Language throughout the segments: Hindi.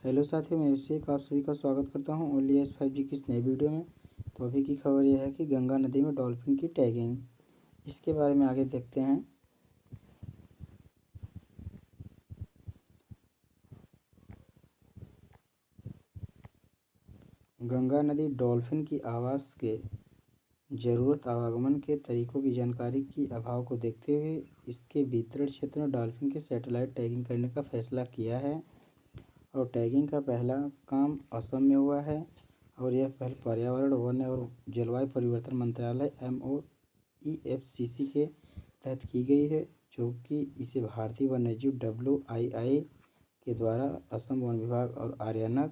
हेलो साथियों, मैं अभिषेक आप सभी का स्वागत करता हूं ओनली एस 5G की इस नए वीडियो में। तो अभी की खबर यह है कि गंगा नदी में डॉल्फिन की टैगिंग, इसके बारे में आगे देखते हैं। गंगा नदी डॉल्फिन की आवास के ज़रूरत आवागमन के तरीकों की जानकारी की अभाव को देखते हुए इसके वितरण क्षेत्र में डॉल्फिन के सैटेलाइट टैगिंग करने का फैसला किया है। और टैगिंग का पहला काम असम में हुआ है और यह पहल पर्यावरण, वन और जलवायु परिवर्तन मंत्रालय MOEFCC के तहत की गई है, जो कि इसे भारतीय वन्यजीव WII के द्वारा असम वन विभाग और आर्याना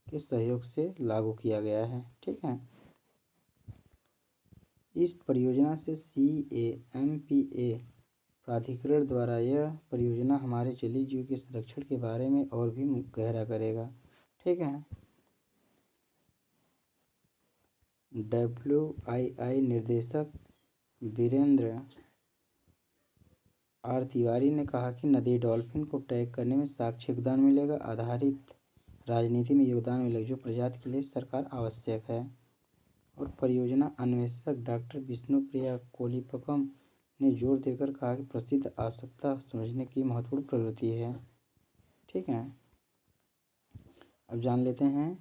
के सहयोग से लागू किया गया है। ठीक है, इस परियोजना से CAMPA प्राधिकरण द्वारा यह परियोजना हमारे जलीय जीव के संरक्षण के बारे में और भी गहरा करेगा। ठीक है, WII निर्देशक वीरेंद्र R तिवारी ने कहा कि नदी डॉल्फिन को टैग करने में साक्ष्य योगदान मिलेगा, आधारित राजनीति में योगदान मिलेगा, जो प्रजाति के लिए सरकार आवश्यक है। और परियोजना अन्वेषक डॉक्टर विष्णुप्रिया कोलीपकम ने जोर देकर कहा कि प्रसिद्ध आवश्यकता समझने की महत्वपूर्ण प्रवृत्ति है। ठीक है, अब जान लेते हैं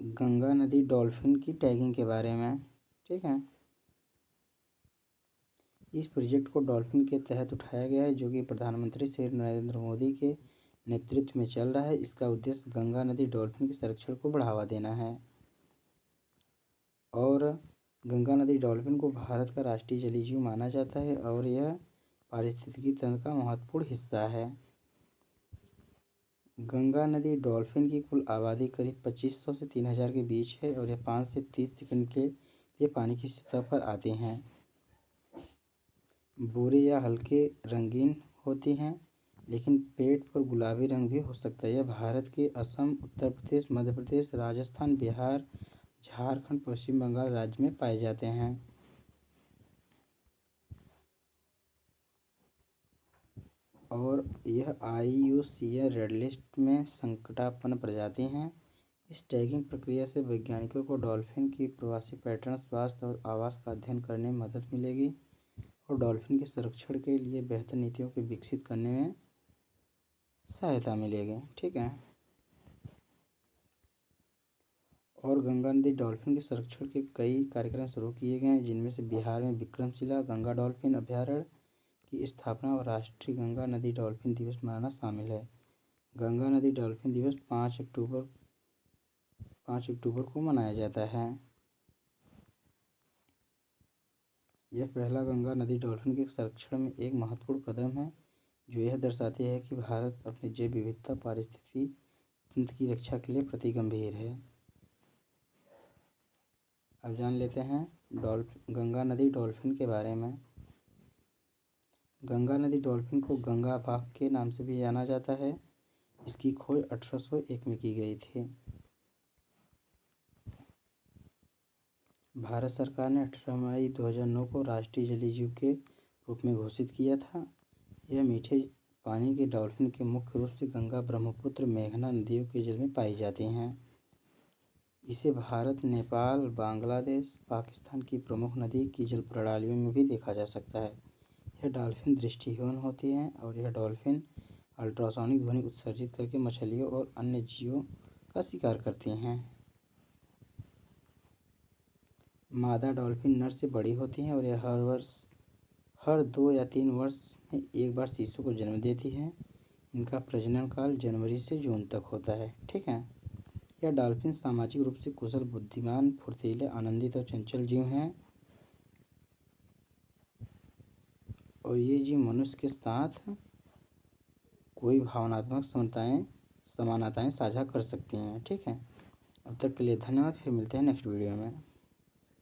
गंगा नदी डॉल्फिन की टैगिंग के बारे में। ठीक है, इस प्रोजेक्ट को डॉल्फिन के तहत उठाया गया है, जो कि प्रधानमंत्री श्री नरेंद्र मोदी के नेतृत्व में चल रहा है। इसका उद्देश्य गंगा नदी डॉल्फिन के संरक्षण को बढ़ावा देना है। और गंगा नदी डॉल्फिन को भारत का राष्ट्रीय जलीय जीव माना जाता है और यह पारिस्थितिकी तंत्र का महत्वपूर्ण हिस्सा है। गंगा नदी डॉल्फिन की कुल आबादी करीब 2500 से 3000 के बीच है और यह 5 से 30 सेकंड के लिए पानी की सतह पर आती हैं। भूरे या हल्के रंगीन होती हैं, लेकिन पेट पर गुलाबी रंग भी हो सकता है। यह भारत के असम, उत्तर प्रदेश, मध्य प्रदेश, राजस्थान, बिहार, झारखंड, पश्चिम बंगाल राज्य में पाए जाते हैं। और यह IUCN रेड लिस्ट में संकटापन्न प्रजाति हैं। इस टैगिंग प्रक्रिया से वैज्ञानिकों को डॉल्फिन की प्रवासी पैटर्न, स्वास्थ्य और आवास का अध्ययन करने में मदद मिलेगी और डॉल्फिन के संरक्षण के लिए बेहतर नीतियों को विकसित करने में सहायता मिलेगी। ठीक है, और गंगा नदी डॉल्फिन के संरक्षण के कई कार्यक्रम शुरू किए गए हैं, जिनमें से बिहार में विक्रमशिला गंगा डॉल्फिन अभयारण्य की स्थापना और राष्ट्रीय गंगा नदी डॉल्फिन दिवस मनाना शामिल है। गंगा नदी डॉल्फिन दिवस 5 अक्टूबर को मनाया जाता है। यह पहला गंगा नदी डॉल्फिन के संरक्षण में एक महत्वपूर्ण कदम है, जो यह दर्शाती है कि भारत अपनी जैव विविधता पारिस्थितिकी तंत्र की रक्षा के लिए प्रति गंभीर है। अब जान लेते हैं गंगा नदी डॉल्फिन के बारे में। गंगा नदी डॉल्फिन को गंगा बाघ के नाम से भी जाना जाता है। इसकी खोज 1801 में की गई थी। भारत सरकार ने 18 मई 2009 को राष्ट्रीय जलीय जीव के रूप में घोषित किया था। यह मीठे पानी के डॉल्फिन के मुख्य रूप से गंगा, ब्रह्मपुत्र, मेघना नदियों के जल में पाई जाती हैं। इसे भारत, नेपाल, बांग्लादेश, पाकिस्तान की प्रमुख नदी की जल प्रणालियों में भी देखा जा सकता है। यह डॉल्फिन दृष्टिहीन होती हैं और यह डॉल्फिन अल्ट्रासोनिक ध्वनि उत्सर्जित करके मछलियों और अन्य जीवों का शिकार करती हैं। मादा डॉल्फिन नर से बड़ी होती हैं और यह हर 2 या 3 वर्ष में एक बार शिशु को जन्म देती है। इनका प्रजनन काल जनवरी से जून तक होता है। ठीक है, यह डॉल्फिन सामाजिक रूप से कुशल, बुद्धिमान, फुर्तीले, आनंदित और चंचल जीव हैं और ये जीव मनुष्य के साथ कोई भावनात्मक समानताएं साझा कर सकती हैं। ठीक है, अब तक के लिए धन्यवाद। फिर मिलते हैं नेक्स्ट वीडियो में।